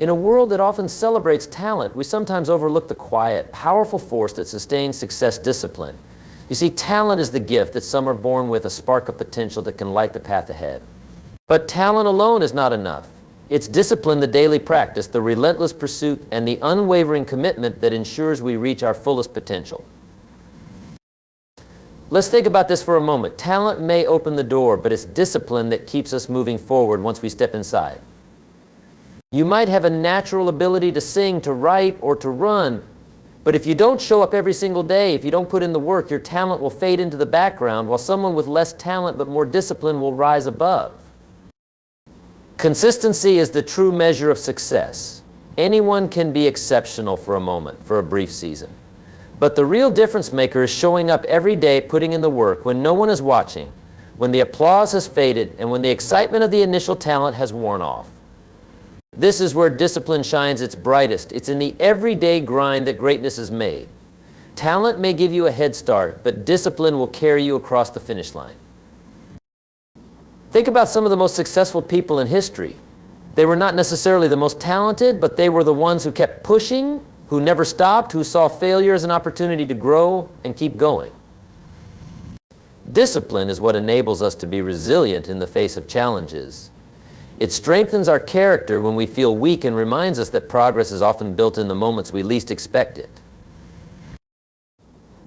In a world that often celebrates talent, we sometimes overlook the quiet, powerful force that sustains success discipline. You see, talent is the gift that some are born with, a spark of potential that can light the path ahead. But talent alone is not enough. It's discipline, the daily practice, the relentless pursuit, and the unwavering commitment that ensures we reach our fullest potential. Let's think about this for a moment. Talent may open the door, but it's discipline that keeps us moving forward once we step inside. You might have a natural ability to sing, to write, or to run, but if you don't show up every single day, if you don't put in the work, your talent will fade into the background, while someone with less talent but more discipline will rise above. Consistency is the true measure of success. Anyone can be exceptional for a moment, for a brief season. But the real difference maker is showing up every day, putting in the work, when no one is watching, when the applause has faded, and when the excitement of the initial talent has worn off. This is where discipline shines its brightest. It's in the everyday grind that greatness is made. Talent may give you a head start, but discipline will carry you across the finish line. Think about some of the most successful people in history. They were not necessarily the most talented, but they were the ones who kept pushing, who never stopped, who saw failure as an opportunity to grow and keep going. Discipline is what enables us to be resilient in the face of challenges. It strengthens our character when we feel weak and reminds us that progress is often built in the moments we least expect it.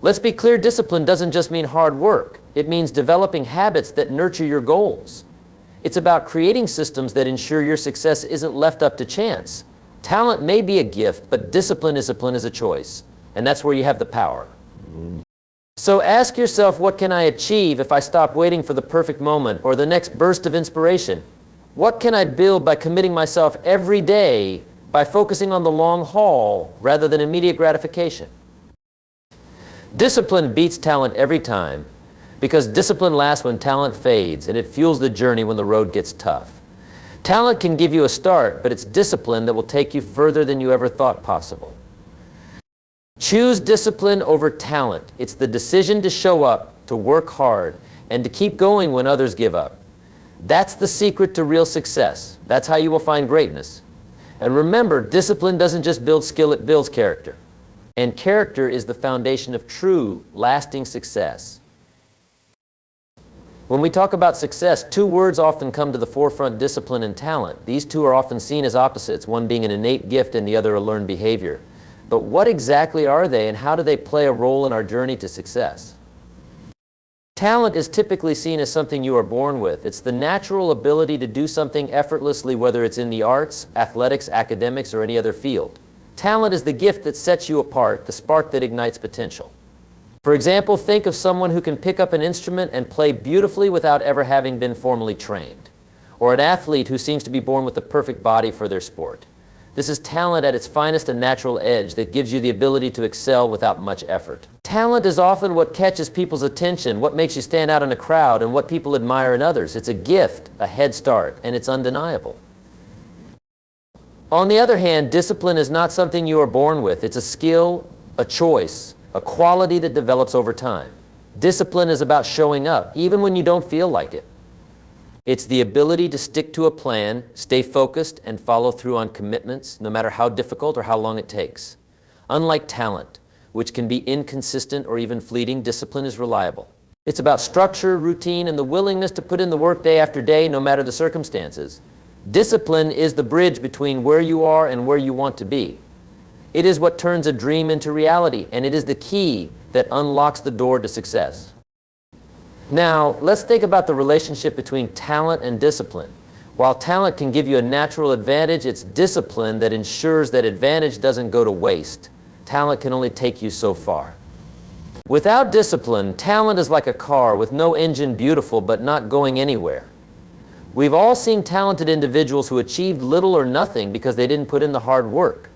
Let's be clear, discipline doesn't just mean hard work. It means developing habits that nurture your goals. It's about creating systems that ensure your success isn't left up to chance. Talent may be a gift, but discipline is a choice, and that's where you have the power. So ask yourself, what can I achieve if I stop waiting for the perfect moment or the next burst of inspiration? What can I build by committing myself every day, by focusing on the long haul rather than immediate gratification? Discipline beats talent every time, because discipline lasts when talent fades, and it fuels the journey when the road gets tough. Talent can give you a start, but it's discipline that will take you further than you ever thought possible. Choose discipline over talent. It's the decision to show up, to work hard, and to keep going when others give up. That's the secret to real success. That's how you will find greatness. And remember, discipline doesn't just build skill, it builds character. And character is the foundation of true, lasting success. When we talk about success, two words often come to the forefront: discipline and talent. These two are often seen as opposites, one being an innate gift and the other a learned behavior. But what exactly are they, and how do they play a role in our journey to success? Talent is typically seen as something you are born with. It's the natural ability to do something effortlessly, whether it's in the arts, athletics, academics, or any other field. Talent is the gift that sets you apart, the spark that ignites potential. For example, think of someone who can pick up an instrument and play beautifully without ever having been formally trained, or an athlete who seems to be born with the perfect body for their sport. This is talent at its finest and natural edge that gives you the ability to excel without much effort. Talent is often what catches people's attention, what makes you stand out in a crowd, and what people admire in others. It's a gift, a head start, and it's undeniable. On the other hand, discipline is not something you are born with. It's a skill, a choice, a quality that develops over time. Discipline is about showing up, even when you don't feel like it. It's the ability to stick to a plan, stay focused, and follow through on commitments, no matter how difficult or how long it takes. Unlike talent, which can be inconsistent or even fleeting, discipline is reliable. It's about structure, routine, and the willingness to put in the work day after day, no matter the circumstances. Discipline is the bridge between where you are and where you want to be. It is what turns a dream into reality, and it is the key that unlocks the door to success. Now, let's think about the relationship between talent and discipline. While talent can give you a natural advantage, it's discipline that ensures that advantage doesn't go to waste. Talent can only take you so far. Without discipline, talent is like a car with no engine, beautiful but not going anywhere. We've all seen talented individuals who achieved little or nothing because they didn't put in the hard work.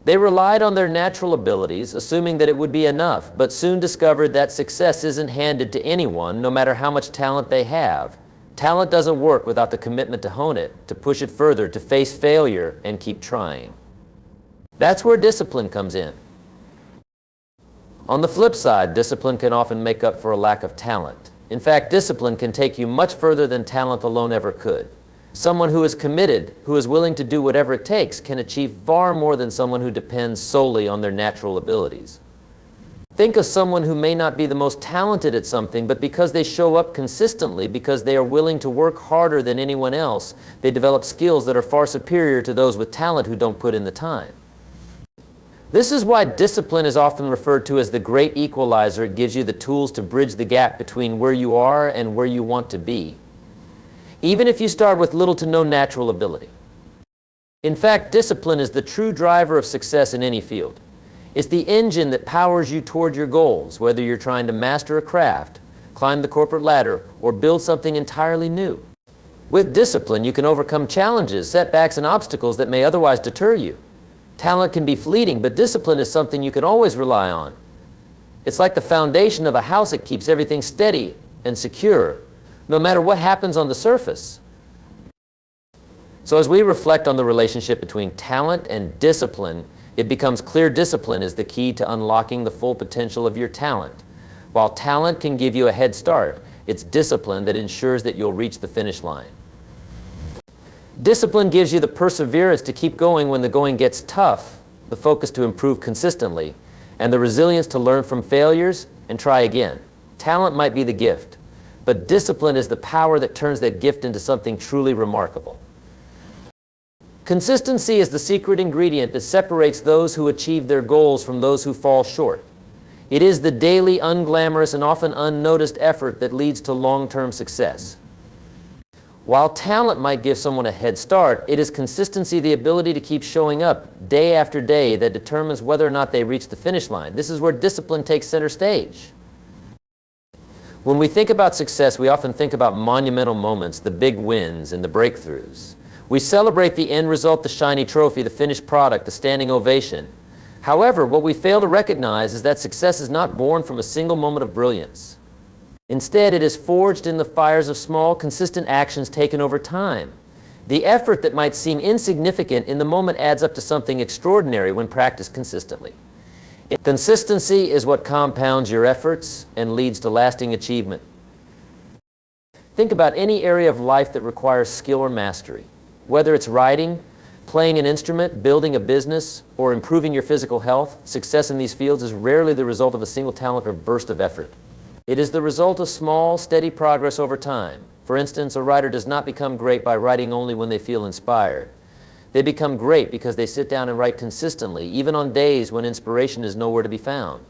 They relied on their natural abilities, assuming that it would be enough, but soon discovered that success isn't handed to anyone, no matter how much talent they have. Talent doesn't work without the commitment to hone it, to push it further, to face failure, and keep trying. That's where discipline comes in. On the flip side, discipline can often make up for a lack of talent. In fact, discipline can take you much further than talent alone ever could. Someone who is committed, who is willing to do whatever it takes, can achieve far more than someone who depends solely on their natural abilities. Think of someone who may not be the most talented at something, but because they show up consistently, because they are willing to work harder than anyone else, they develop skills that are far superior to those with talent who don't put in the time. This is why discipline is often referred to as the great equalizer. It gives you the tools to bridge the gap between where you are and where you want to be, even if you start with little to no natural ability. In fact, discipline is the true driver of success in any field. It's the engine that powers you toward your goals, whether you're trying to master a craft, climb the corporate ladder, or build something entirely new. With discipline, you can overcome challenges, setbacks, and obstacles that may otherwise deter you. Talent can be fleeting, but discipline is something you can always rely on. It's like the foundation of a house. It keeps everything steady and secure, no matter what happens on the surface. So as we reflect on the relationship between talent and discipline, it becomes clear discipline is the key to unlocking the full potential of your talent. While talent can give you a head start, it's discipline that ensures that you'll reach the finish line. Discipline gives you the perseverance to keep going when the going gets tough, the focus to improve consistently, and the resilience to learn from failures and try again. Talent might be the gift, but discipline is the power that turns that gift into something truly remarkable. Consistency is the secret ingredient that separates those who achieve their goals from those who fall short. It is the daily, unglamorous, and often unnoticed effort that leads to long-term success. While talent might give someone a head start, it is consistency, the ability to keep showing up day after day, that determines whether or not they reach the finish line. This is where discipline takes center stage. When we think about success, we often think about monumental moments, the big wins and the breakthroughs. We celebrate the end result, the shiny trophy, the finished product, the standing ovation. However, what we fail to recognize is that success is not born from a single moment of brilliance. Instead, it is forged in the fires of small, consistent actions taken over time. The effort that might seem insignificant in the moment adds up to something extraordinary when practiced consistently. Consistency is what compounds your efforts and leads to lasting achievement. Think about any area of life that requires skill or mastery. Whether it's writing, playing an instrument, building a business, or improving your physical health, success in these fields is rarely the result of a single talent or burst of effort. It is the result of small, steady progress over time. For instance, a writer does not become great by writing only when they feel inspired. They become great because they sit down and write consistently, even on days when inspiration is nowhere to be found.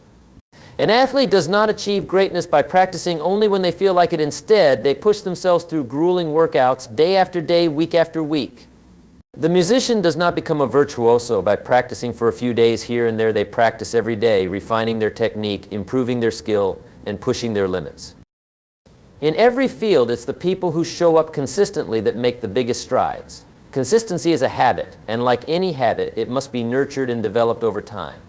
An athlete does not achieve greatness by practicing only when they feel like it. Instead, they push themselves through grueling workouts day after day, week after week. The musician does not become a virtuoso by practicing for a few days here and there. They practice every day, refining their technique, improving their skill, and pushing their limits. In every field, it's the people who show up consistently that make the biggest strides. Consistency is a habit, and like any habit, it must be nurtured and developed over time.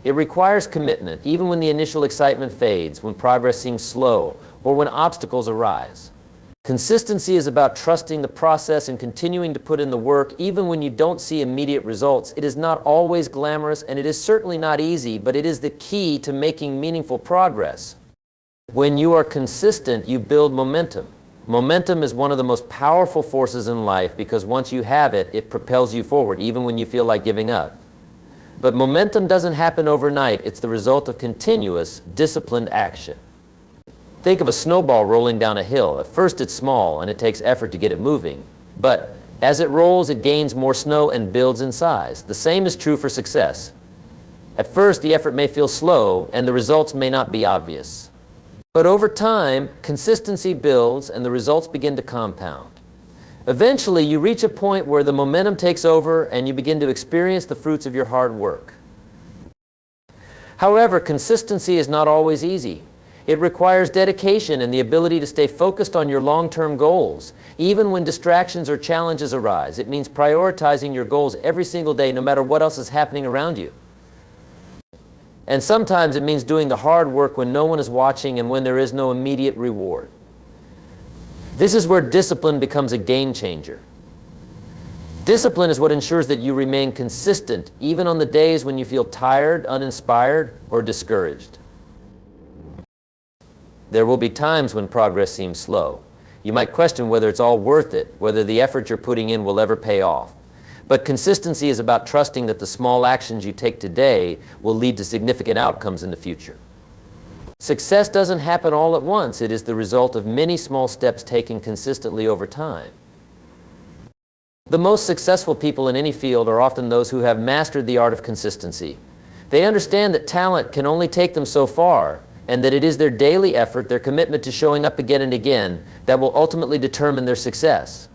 It requires commitment, even when the initial excitement fades, when progress seems slow, or when obstacles arise. Consistency is about trusting the process and continuing to put in the work, even when you don't see immediate results. It is not always glamorous, and it is certainly not easy, but it is the key to making meaningful progress. When you are consistent, you build momentum. Momentum is one of the most powerful forces in life because once you have it, it propels you forward, even when you feel like giving up. But momentum doesn't happen overnight. It's the result of continuous, disciplined action. Think of a snowball rolling down a hill. At first it's small and it takes effort to get it moving. But as it rolls, it gains more snow and builds in size. The same is true for success. At first, the effort may feel slow and the results may not be obvious. But over time, consistency builds and the results begin to compound. Eventually, you reach a point where the momentum takes over and you begin to experience the fruits of your hard work. However, consistency is not always easy. It requires dedication and the ability to stay focused on your long-term goals. Even when distractions or challenges arise, it means prioritizing your goals every single day, no matter what else is happening around you. And sometimes it means doing the hard work when no one is watching and when there is no immediate reward. This is where discipline becomes a game changer. Discipline is what ensures that you remain consistent, even on the days when you feel tired, uninspired, or discouraged. There will be times when progress seems slow. You might question whether it's all worth it, whether the effort you're putting in will ever pay off. But consistency is about trusting that the small actions you take today will lead to significant outcomes in the future. Success doesn't happen all at once. It is the result of many small steps taken consistently over time. The most successful people in any field are often those who have mastered the art of consistency. They understand that talent can only take them so far, and that it is their daily effort, their commitment to showing up again and again, that will ultimately determine their success.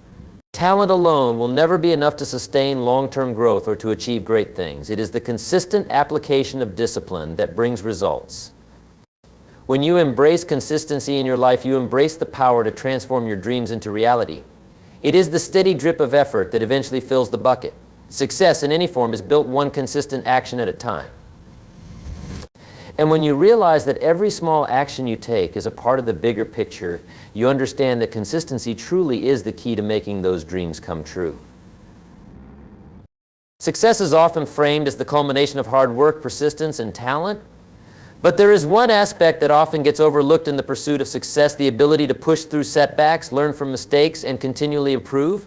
Talent alone will never be enough to sustain long-term growth or to achieve great things. It is the consistent application of discipline that brings results. When you embrace consistency in your life, you embrace the power to transform your dreams into reality. It is the steady drip of effort that eventually fills the bucket. Success in any form is built one consistent action at a time. And when you realize that every small action you take is a part of the bigger picture, you understand that consistency truly is the key to making those dreams come true. Success is often framed as the culmination of hard work, persistence, and talent. But there is one aspect that often gets overlooked in the pursuit of success: the ability to push through setbacks, learn from mistakes, and continually improve.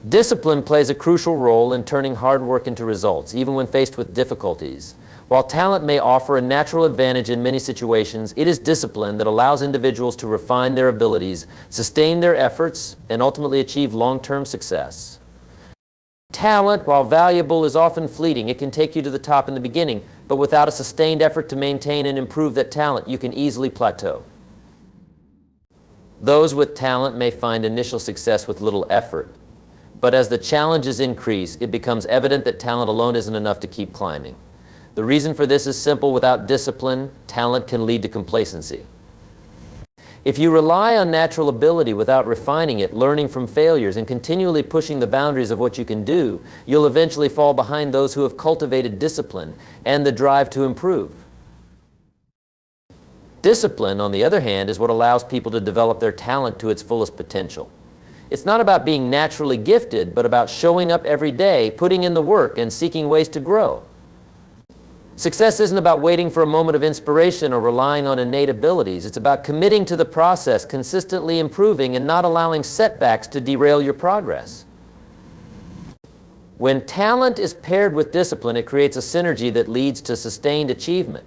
Discipline plays a crucial role in turning hard work into results, even when faced with difficulties. While talent may offer a natural advantage in many situations, it is discipline that allows individuals to refine their abilities, sustain their efforts, and ultimately achieve long-term success. Talent, while valuable, is often fleeting. It can take you to the top in the beginning, but without a sustained effort to maintain and improve that talent, you can easily plateau. Those with talent may find initial success with little effort, but as the challenges increase, it becomes evident that talent alone isn't enough to keep climbing. The reason for this is simple: without discipline, talent can lead to complacency. If you rely on natural ability without refining it, learning from failures, and continually pushing the boundaries of what you can do, you'll eventually fall behind those who have cultivated discipline and the drive to improve. Discipline, on the other hand, is what allows people to develop their talent to its fullest potential. It's not about being naturally gifted, but about showing up every day, putting in the work, and seeking ways to grow. Success isn't about waiting for a moment of inspiration or relying on innate abilities. It's about committing to the process, consistently improving, and not allowing setbacks to derail your progress. When talent is paired with discipline, it creates a synergy that leads to sustained achievement.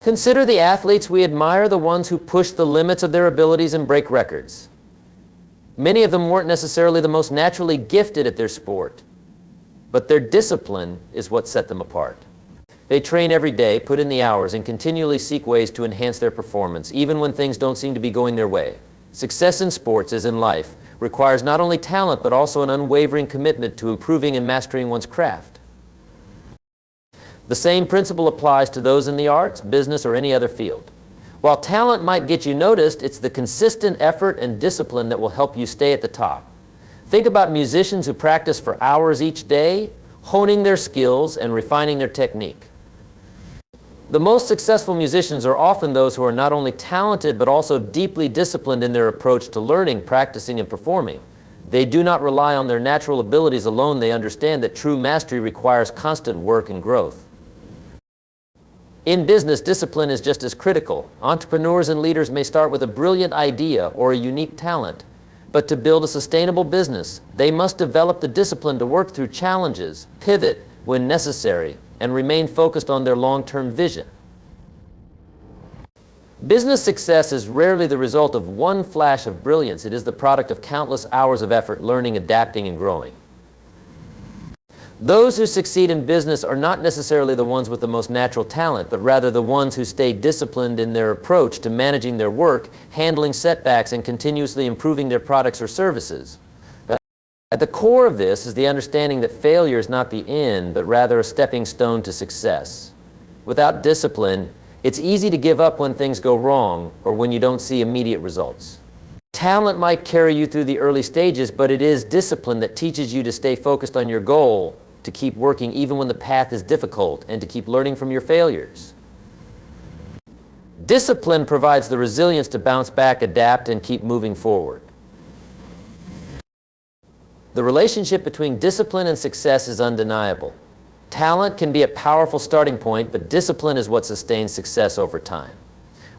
Consider the athletes we admire, the ones who push the limits of their abilities and break records. Many of them weren't necessarily the most naturally gifted at their sport, but their discipline is what set them apart. They train every day, put in the hours, and continually seek ways to enhance their performance, even when things don't seem to be going their way. Success in sports, as in life, requires not only talent, but also an unwavering commitment to improving and mastering one's craft. The same principle applies to those in the arts, business, or any other field. While talent might get you noticed, it's the consistent effort and discipline that will help you stay at the top. Think about musicians who practice for hours each day, honing their skills and refining their technique. The most successful musicians are often those who are not only talented, but also deeply disciplined in their approach to learning, practicing, and performing. They do not rely on their natural abilities alone. They understand that true mastery requires constant work and growth. In business, discipline is just as critical. Entrepreneurs and leaders may start with a brilliant idea or a unique talent, but to build a sustainable business, they must develop the discipline to work through challenges, pivot when necessary, and remain focused on their long-term vision. Business success is rarely the result of one flash of brilliance. It is the product of countless hours of effort, learning, adapting, and growing. Those who succeed in business are not necessarily the ones with the most natural talent, but rather the ones who stay disciplined in their approach to managing their work, handling setbacks, and continuously improving their products or services. At the core of this is the understanding that failure is not the end, but rather a stepping stone to success. Without discipline, it's easy to give up when things go wrong or when you don't see immediate results. Talent might carry you through the early stages, but it is discipline that teaches you to stay focused on your goal, to keep working even when the path is difficult, and to keep learning from your failures. Discipline provides the resilience to bounce back, adapt, and keep moving forward. The relationship between discipline and success is undeniable. Talent can be a powerful starting point, but discipline is what sustains success over time.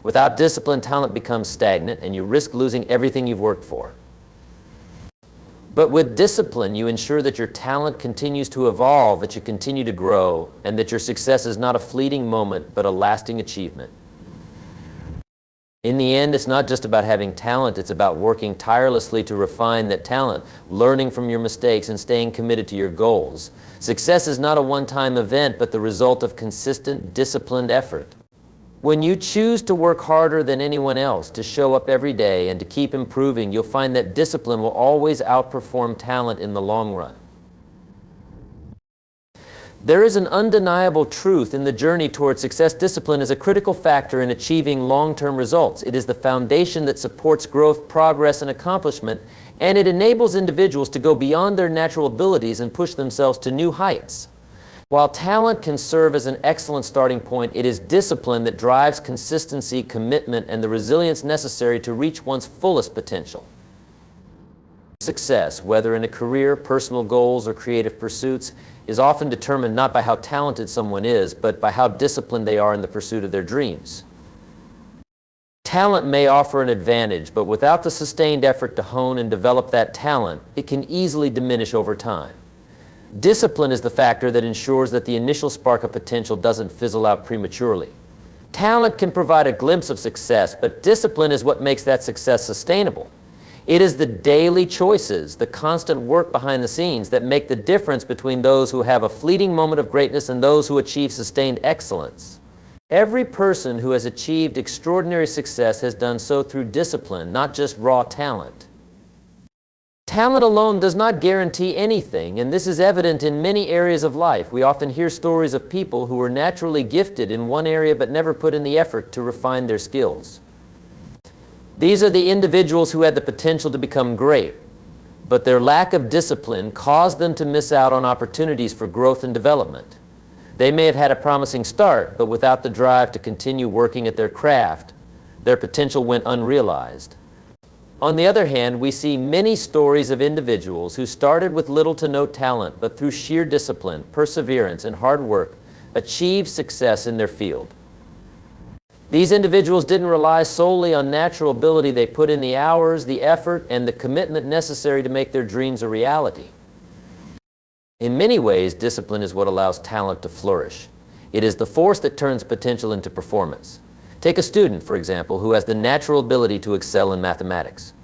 Without discipline, talent becomes stagnant, and you risk losing everything you've worked for. But with discipline, you ensure that your talent continues to evolve, that you continue to grow, and that your success is not a fleeting moment, but a lasting achievement. In the end, it's not just about having talent, it's about working tirelessly to refine that talent, learning from your mistakes, and staying committed to your goals. Success is not a one-time event, but the result of consistent, disciplined effort. When you choose to work harder than anyone else, to show up every day, and to keep improving, you'll find that discipline will always outperform talent in the long run. There is an undeniable truth in the journey towards success. Discipline is a critical factor in achieving long-term results. It is the foundation that supports growth, progress, and accomplishment, and it enables individuals to go beyond their natural abilities and push themselves to new heights. While talent can serve as an excellent starting point, it is discipline that drives consistency, commitment, and the resilience necessary to reach one's fullest potential. Success, whether in a career, personal goals, or creative pursuits, is often determined not by how talented someone is, but by how disciplined they are in the pursuit of their dreams. Talent may offer an advantage, but without the sustained effort to hone and develop that talent, it can easily diminish over time. Discipline is the factor that ensures that the initial spark of potential doesn't fizzle out prematurely. Talent can provide a glimpse of success, but discipline is what makes that success sustainable. It is the daily choices, the constant work behind the scenes that make the difference between those who have a fleeting moment of greatness and those who achieve sustained excellence. Every person who has achieved extraordinary success has done so through discipline, not just raw talent. Talent alone does not guarantee anything, and this is evident in many areas of life. We often hear stories of people who were naturally gifted in one area but never put in the effort to refine their skills. These are the individuals who had the potential to become great, but their lack of discipline caused them to miss out on opportunities for growth and development. They may have had a promising start, but without the drive to continue working at their craft, their potential went unrealized. On the other hand, we see many stories of individuals who started with little to no talent, but through sheer discipline, perseverance, and hard work, achieved success in their field. These individuals didn't rely solely on natural ability. They put in the hours, the effort, and the commitment necessary to make their dreams a reality. In many ways, discipline is what allows talent to flourish. It is the force that turns potential into performance. Take a student, for example, who has the natural ability to excel in mathematics.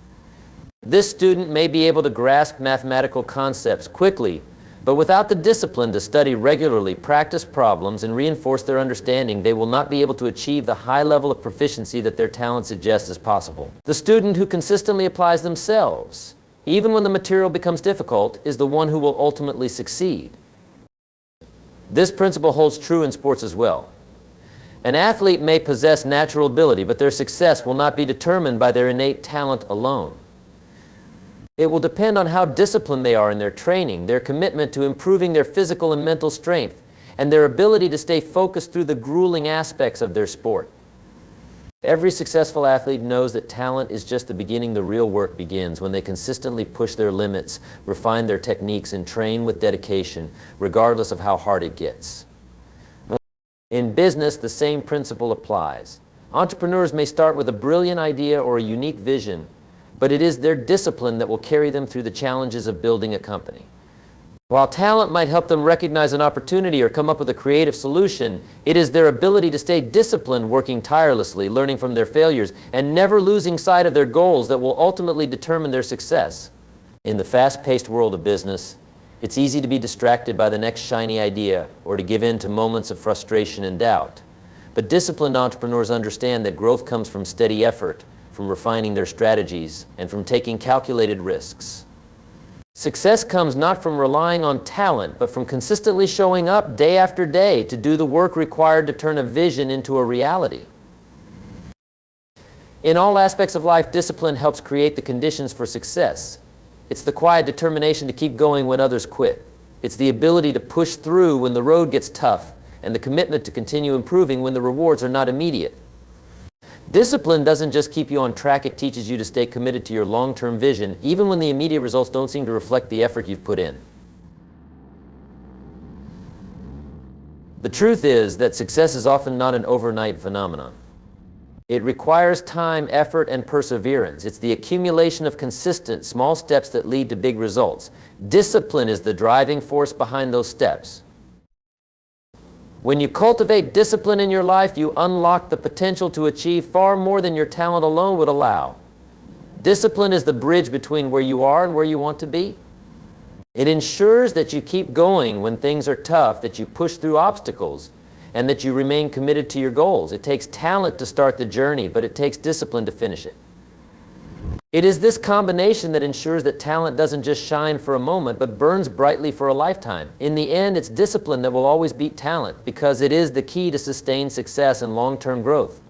This student may be able to grasp mathematical concepts quickly, but without the discipline to study regularly, practice problems, and reinforce their understanding, they will not be able to achieve the high level of proficiency that their talent suggests is possible. The student who consistently applies themselves, even when the material becomes difficult, is the one who will ultimately succeed. This principle holds true in sports as well. An athlete may possess natural ability, but their success will not be determined by their innate talent alone. It will depend on how disciplined they are in their training, their commitment to improving their physical and mental strength, and their ability to stay focused through the grueling aspects of their sport. Every successful athlete knows that talent is just the beginning. The real work begins when they consistently push their limits, refine their techniques, and train with dedication, regardless of how hard it gets. In business, the same principle applies. Entrepreneurs may start with a brilliant idea or a unique vision, but it is their discipline that will carry them through the challenges of building a company. While talent might help them recognize an opportunity or come up with a creative solution, it is their ability to stay disciplined, working tirelessly, learning from their failures, and never losing sight of their goals that will ultimately determine their success. In the fast-paced world of business, it's easy to be distracted by the next shiny idea or to give in to moments of frustration and doubt. But disciplined entrepreneurs understand that growth comes from steady effort, from refining their strategies, and from taking calculated risks. Success comes not from relying on talent, but from consistently showing up day after day to do the work required to turn a vision into a reality. In all aspects of life, discipline helps create the conditions for success. It's the quiet determination to keep going when others quit. It's the ability to push through when the road gets tough, and the commitment to continue improving when the rewards are not immediate. Discipline doesn't just keep you on track, it teaches you to stay committed to your long-term vision, even when the immediate results don't seem to reflect the effort you've put in. The truth is that success is often not an overnight phenomenon. It requires time, effort, and perseverance. It's the accumulation of consistent, small steps that lead to big results. Discipline is the driving force behind those steps. When you cultivate discipline in your life, you unlock the potential to achieve far more than your talent alone would allow. Discipline is the bridge between where you are and where you want to be. It ensures that you keep going when things are tough, that you push through obstacles, and that you remain committed to your goals. It takes talent to start the journey, but it takes discipline to finish it. It is this combination that ensures that talent doesn't just shine for a moment, but burns brightly for a lifetime. In the end, it's discipline that will always beat talent, because it is the key to sustained success and long-term growth.